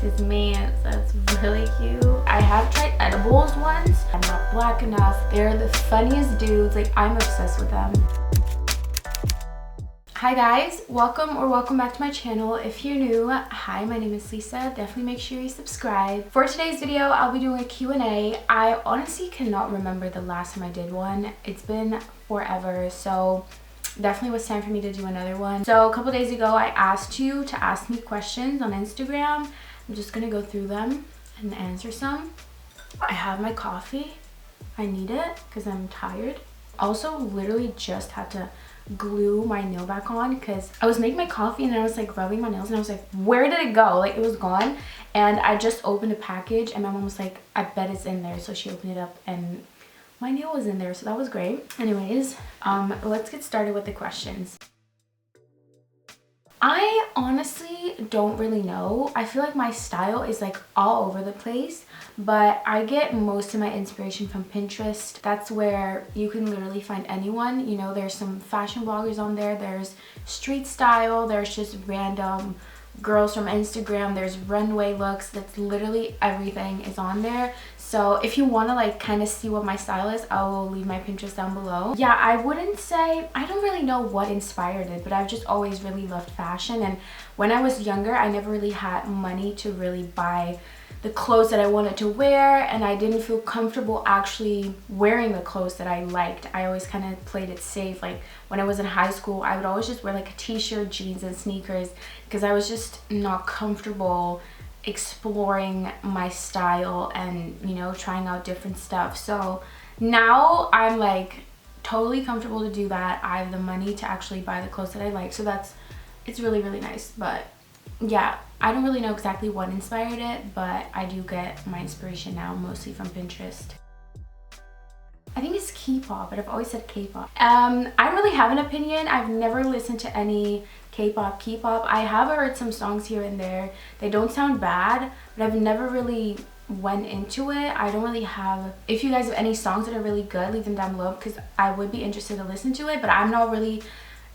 his man. So that's really cute. I have tried edibles once. I'm not black enough. They're the funniest dudes. Like, I'm obsessed with them. Hi guys, welcome back to my channel. If you're new, hi, my name is Lisa. Definitely make sure you subscribe. For today's video, I'll be doing a Q&A. I honestly cannot remember the last time I did one. It's been forever, so definitely was time for me to do another one. So a couple days ago, I asked you to ask me questions on Instagram. I'm just gonna go through them and answer some. I have my coffee. I need it because I'm tired. Also, literally just had to glue my nail back on because I was making my coffee and then I was like rubbing my nails and I was like, where did it go? Like, it was gone. And I just opened a package and my mom was like, I bet it's in there. So she opened it up and my nail was in there, so that was great. Anyways, let's get started with the questions. I honestly don't really know. I feel like my style is like all over the place, but I get most of my inspiration from Pinterest. That's where you can literally find anyone. You know, there's some fashion bloggers on there, there's street style, there's just random girls from Instagram, there's runway looks. That's literally everything is on there. So if you want to like kind of see what my style is, I will leave my Pinterest down below. Yeah, I wouldn't say, I don't really know what inspired it, but I've just always really loved fashion. And when I was younger, I never really had money to really buy the clothes that I wanted to wear, and I didn't feel comfortable actually wearing the clothes that I liked. I always kind of played it safe. Like when I was in high school, I would always just wear like a t-shirt, jeans, and sneakers because I was just not comfortable exploring my style and, you know, trying out different stuff. So now I'm like totally comfortable to do that. I have the money to actually buy the clothes that I like, so it's really, really nice. But yeah, I don't really know exactly what inspired it, but I do get my inspiration now mostly from Pinterest. I think it's K-pop, but I've always said K-pop. I don't really have an opinion. I've never listened to any K-pop. I have heard some songs here and there. They don't sound bad, but I've never really went into it. I don't really have, if you guys have any songs that are really good, leave them down below because I would be interested to listen to it, but I'm not really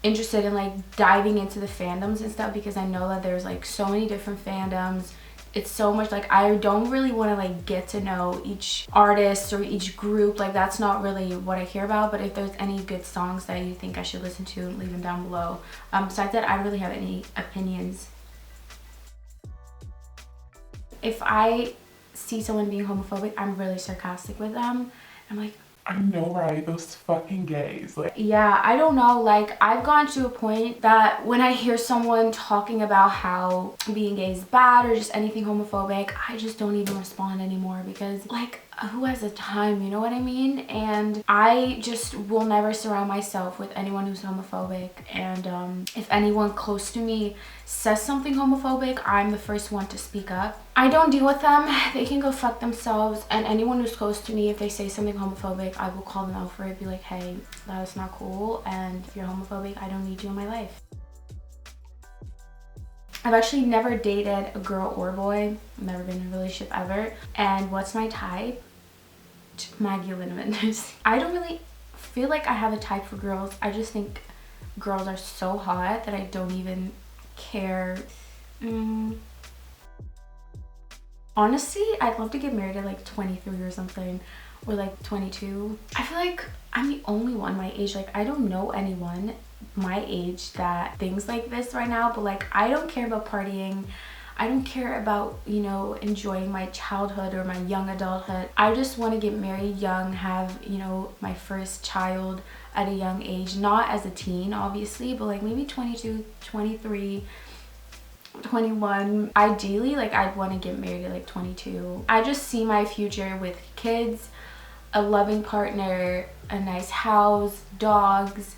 interested in like diving into the fandoms and stuff because I know that there's like so many different fandoms. It's so much, like I don't really want to like get to know each artist or each group. Like that's not really what I care about. But if there's any good songs that you think I should listen to, leave them down below. Besides that, I don't really have any opinions. If I see someone being homophobic, I'm really sarcastic with them. I'm like, I know, right? Those fucking gays. Like, yeah, I don't know. Like, I've gone to a point that when I hear someone talking about how being gay is bad or just anything homophobic, I just don't even respond anymore because, like, who has the time, you know what I mean? And I just will never surround myself with anyone who's homophobic. And if anyone close to me says something homophobic, I'm the first one to speak up. I don't deal with them. They can go fuck themselves. And anyone who's close to me, if they say something homophobic, I will call them out for it. Be like, hey, that is not cool. And if you're homophobic, I don't need you in my life. I've actually never dated a girl or boy. I've never been in a relationship ever. And what's my type? Maggie Lindemann. I don't really feel like I have a type for girls. I just think girls are so hot that I don't even care. Honestly, I'd love to get married at like 23 or something, or like 22. I feel like I'm the only one my age. Like, I don't know anyone my age that thinks like this right now, but like I don't care about partying. I don't care about, you know, enjoying my childhood or my young adulthood. I just want to get married young, have, you know, my first child at a young age, not as a teen obviously, but like maybe 22, 23, 21. Ideally, like I'd want to get married at like 22. I just see my future with kids, a loving partner, a nice house, dogs,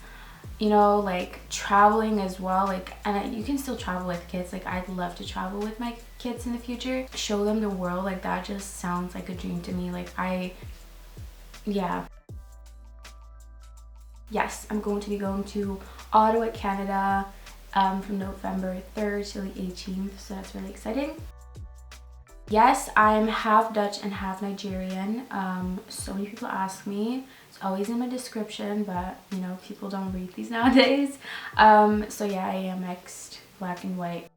you know, like traveling as well. Like, and you can still travel with kids. Like, I'd love to travel with my kids in the future, show them the world. Like, that just sounds like a dream to me. Like, yeah. Yes, I'm going to be going to Ottawa, Canada, from November 3rd to the 18th, so that's really exciting. Yes, I'm half Dutch and half Nigerian. So many people ask me. It's always in my description, but you know, people don't read these nowadays. So yeah, I am mixed, black and white.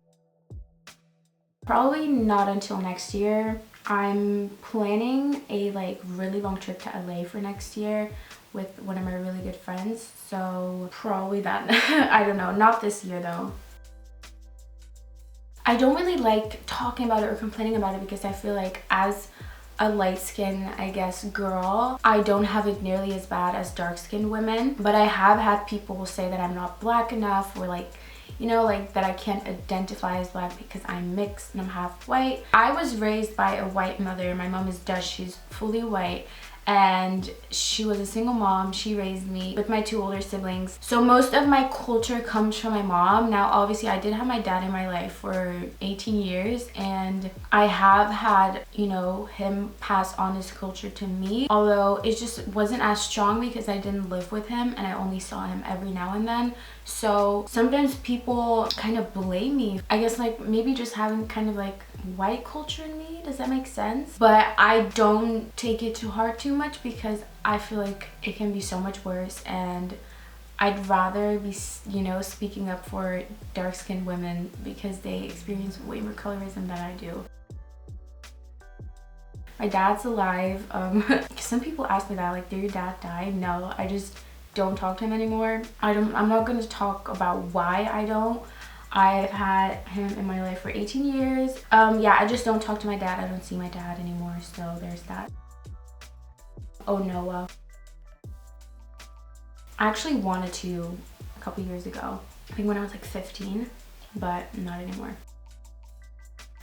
Probably not until next year. I'm planning a like really long trip to LA for next year with one of my really good friends. So probably that. I don't know. Not this year though. I don't really like talking about it or complaining about it because I feel like as a light-skinned, I guess, girl, I don't have it nearly as bad as dark-skinned women. But I have had people say that I'm not black enough, or like, you know, like that I can't identify as black because I'm mixed and I'm half white. I was raised by a white mother. My mom is Dutch. She's fully white. And she was a single mom. She raised me with my 2 older siblings. So most of my culture comes from my mom. Now, obviously, I did have my dad in my life for 18 years. And I have had, you know, him pass on his culture to me. Although it just wasn't as strong because I didn't live with him and I only saw him every now and then. So sometimes people kind of blame me. I guess like maybe just having kind of like white culture in me. Does that make sense? But I don't take it to heart too much because I feel like it can be so much worse, and I'd rather be, you know, speaking up for dark-skinned women because they experience way more colorism than I do. My dad's alive. Some people ask me that, like, did your dad die? No, I just don't talk to him anymore. I'm not going to talk about why I don't. I've had him in my life for 18 years. Yeah, I just don't talk to my dad. I don't see my dad anymore, so there's that. Oh, Noah. I actually wanted to a couple years ago. I think when I was like 15, but not anymore.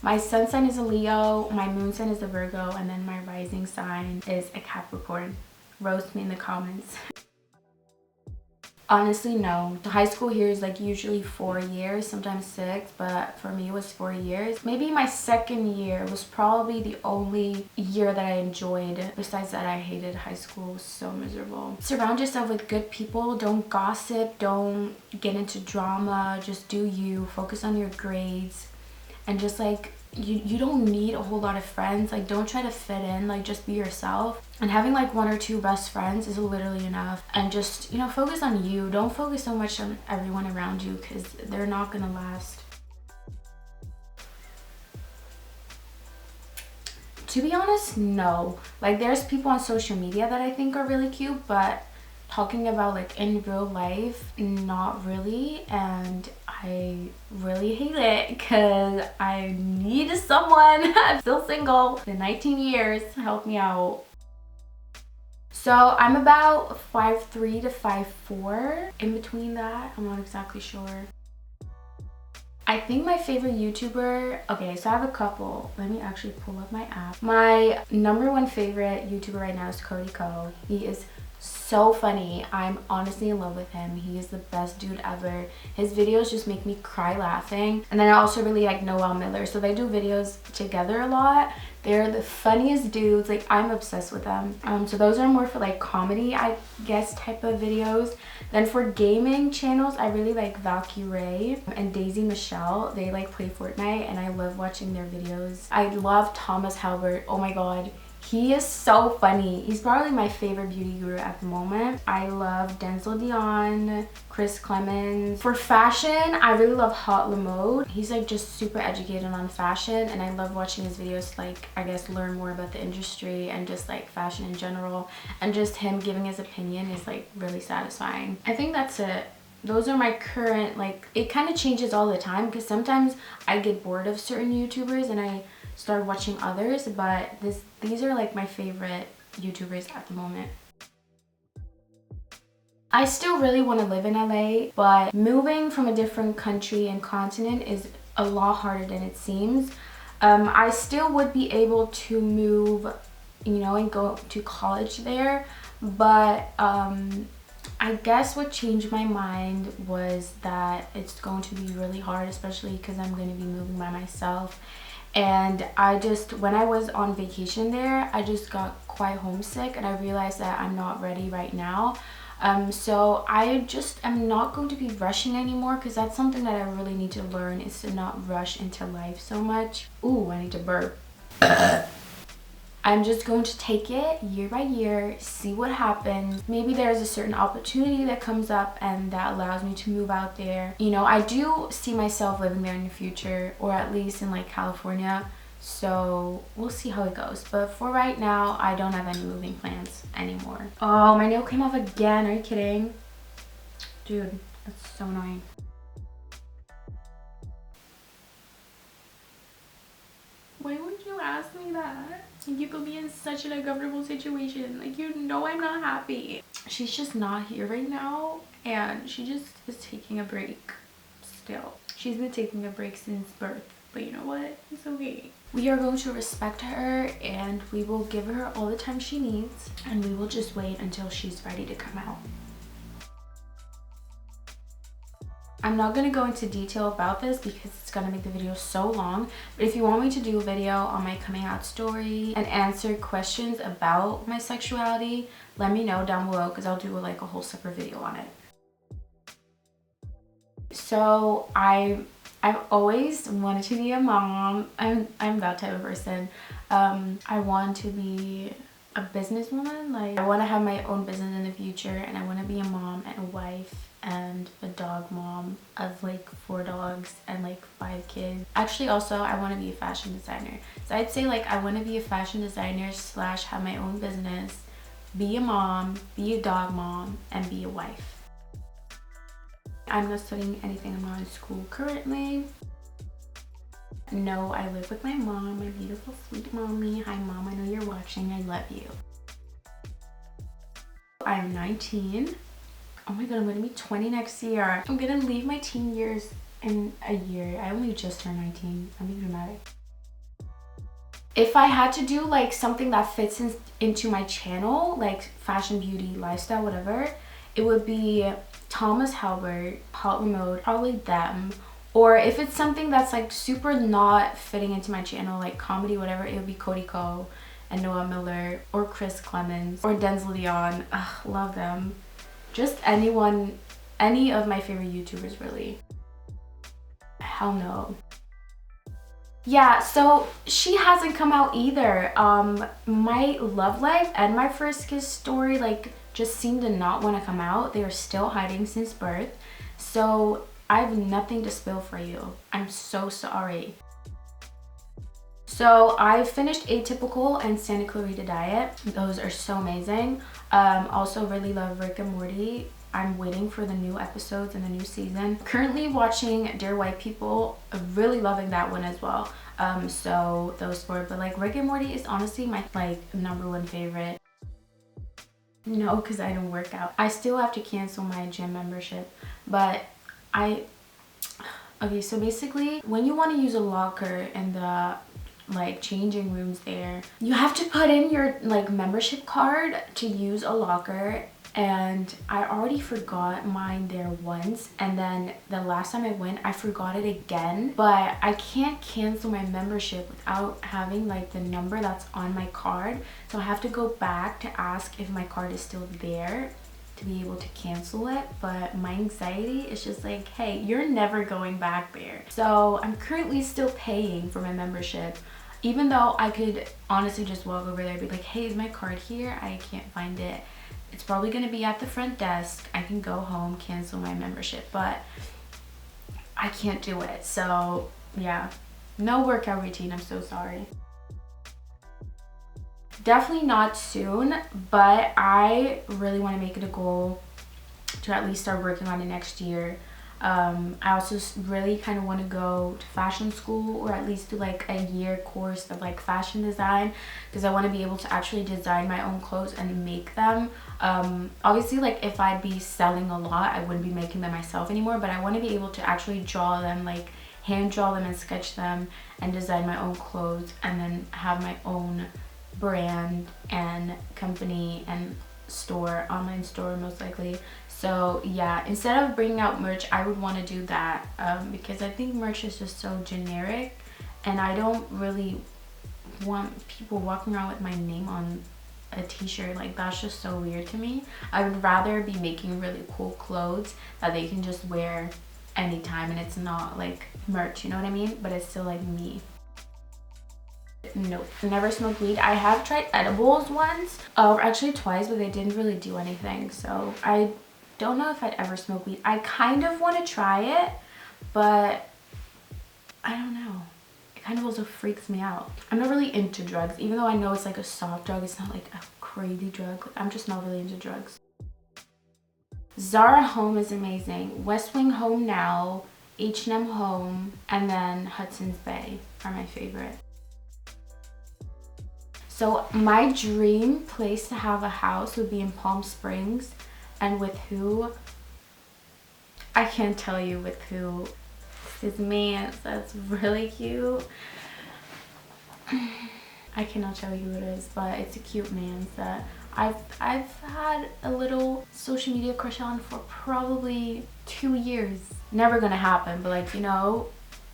My sun sign is a Leo, my moon sign is a Virgo, and then my rising sign is a Capricorn. Roast me in the comments. Honestly, no. The high school here is like usually 4 years, sometimes 6, but for me it was 4 years. Maybe my second year was probably the only year that I enjoyed. Besides that, I hated high school. It was so miserable. Surround yourself with good people. Don't gossip. Don't get into drama. Just do you. Focus on your grades. And just like, you don't need a whole lot of friends. Like, don't try to fit in. Like, just be yourself. And having like 1 or 2 best friends is literally enough. And just, you know, focus on you. Don't focus so much on everyone around you because they're not gonna last. To be honest, no. Like, there's people on social media that I think are really cute, but talking about like in real life, not really. And I really hate it because I need someone. I'm still single. Been 19 years. Help me out. So I'm about 5'3" to 5'4". In between that, I'm not exactly sure. I think my favorite YouTuber, okay, so I have a couple. Let me actually pull up my app. My #1 favorite YouTuber right now is Cody Co. He is so funny. I'm honestly in love with him. He is the best dude ever. His videos just make me cry laughing. And then I also really like Noel Miller. So they do videos together a lot. They're the funniest dudes. Like, I'm obsessed with them. So those are more for like comedy, I guess, type of videos. Then for gaming channels, I really like Valkyrie and Daisy Michelle. They like play Fortnite and I love watching their videos. I love Thomas Halbert. Oh my god. He is so funny. He's probably my favorite beauty guru at the moment. I love Denzel Dion, Chris Clemens. For fashion, I really love Hot Lamode. He's like just super educated on fashion and I love watching his videos to like, I guess, learn more about the industry and just like fashion in general. And just him giving his opinion is like really satisfying. I think that's it. Those are my current, like, it kind of changes all the time because sometimes I get bored of certain YouTubers and I start watching others, but these are like my favorite YouTubers at the moment. I still really want to live in LA, but moving from a different country and continent is a lot harder than it seems. I still would be able to move, you know, and go to college there, but I guess what changed my mind was that it's going to be really hard, especially because I'm going to be moving by myself. And I just, when I was on vacation there, I just got quite homesick and I realized that I'm not ready right now. So I just am not going to be rushing anymore because that's something that I really need to learn, is to not rush into life so much. Ooh, I need to burp. I'm just going to take it year by year, see what happens. Maybe there's a certain opportunity that comes up and that allows me to move out there. You know, I do see myself living there in the future, or at least in like California. So we'll see how it goes. But for right now, I don't have any moving plans anymore. Oh, my nail came off again. Are you kidding? Dude, that's so annoying. Why would you ask me that? You put me in such an uncomfortable situation. Like, you know I'm not happy. She's just not here right now, and she just is taking a break still. She's been taking a break since birth, but you know what? It's okay. We are going to respect her, and we will give her all the time she needs, and we will just wait until she's ready to come out. I'm not going to go into detail about this because it's going to make the video so long, but if you want me to do a video on my coming out story and answer questions about my sexuality, let me know down below because I'll do like a whole separate video on it. So I've always wanted to be a mom. I'm that type of person. I want to be a businesswoman. Like, I want to have my own business in the future, and I want to be a mom and a wife and a dog mom of like 4 dogs and like 5 kids. Actually, also I want to be a fashion designer. So I'd say like I want to be a fashion designer / have my own business, be a mom, be a dog mom, and be a wife. I'm not studying anything. I'm not in school currently. No, I live with my mom, my beautiful sweet mommy. Hi mom, I know you're watching. I love you. I'm 19. Oh my god, I'm gonna be 20 next year. I'm gonna leave my teen years in a year. I only just turned 19. I'm being dramatic. If I had to do like something that fits into my channel, like fashion, beauty, lifestyle, whatever, it would be Thomas Halbert, Hot Remote, probably them. Or if it's something that's like super not fitting into my channel, like comedy, whatever, it would be Cody Ko and Noah Miller, or Chris Clemens, or Denzel Leon. Ugh, love them. Just anyone, any of my favorite YouTubers, really. Hell no. Yeah, so she hasn't come out either. My love life and my first kiss story like just seem to not want to come out. They are still hiding since birth. So I have nothing to spill for you. I'm so sorry. So I finished Atypical and Santa Clarita Diet. Those are so amazing. Also really love Rick and Morty. I'm waiting for the new episodes and the new season. Currently watching Dear White People. Really loving that one as well. So those 4, but like Rick and Morty is honestly my like #1 favorite. No, because I don't work out. I still have to cancel my gym membership, but okay, so basically when you want to use a locker in the like changing rooms there, you have to put in your like membership card to use a locker, and I already forgot mine there once, and then the last time I went I forgot it again. But I can't cancel my membership without having like the number that's on my card, so I have to go back to ask if my card is still there to be able to cancel it. But my anxiety is just like, hey, you're never going back there. So I'm currently still paying for my membership, even though I could honestly just walk over there and be like, hey, is my card here? I can't find it. It's probably going to be at the front desk. I can go home, cancel my membership, but I can't do it. So yeah, no workout routine. I'm so sorry. Definitely not soon, but I really want to make it a goal to at least start working on it next year. I also really kind of want to go to fashion school, or at least do like a year course of like fashion design, because I want to be able to actually design my own clothes and make them. Obviously, like if I'd be selling a lot, I wouldn't be making them myself anymore, but I want to be able to actually draw them, like hand draw them and sketch them and design my own clothes, and then have my own brand and company and store, online store most likely. So yeah, instead of bringing out merch, I would want to do that, because I think merch is just so generic, and I don't really want people walking around with my name on a t-shirt. Like, that's just so weird to me. I would rather be making really cool clothes that they can just wear anytime, and it's not like merch, you know what I mean, but it's still like me. nope. Never smoked weed. I have tried edibles once, or actually twice, but they didn't really do anything. So I don't know if I'd ever smoke weed. I kind of want to try it, but I don't know. It kind of also freaks me out. I'm not really into drugs, even though I know it's like a soft drug. It's not like a crazy drug. I'm just not really into drugs. Zara Home is amazing. West Wing Home Now, H&M Home, and then Hudson's Bay are my favorite. So my dream place to have a house would be in Palm Springs. And with who? I can't tell you with who. This man that's really cute. I cannot tell you who it is, but it's a cute man that I've had a little social media crush on for probably 2 years. Never gonna happen, but like, you know,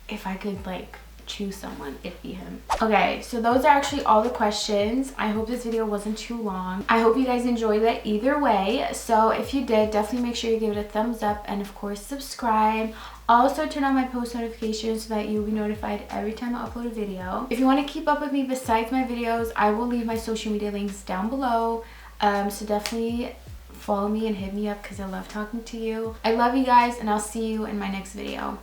if I could like choose someone, it'd be him. Okay, so those are actually all the questions. I hope this video wasn't too long. I hope you guys enjoyed it either way. So if you did, definitely make sure you give it a thumbs up, and of course subscribe. Also turn on my post notifications so that you'll be notified every time I upload a video. If you want to keep up with me besides my videos, I will leave my social media links down below. So definitely follow me and hit me up because I love talking to you. I love you guys, and I'll see you in my next video.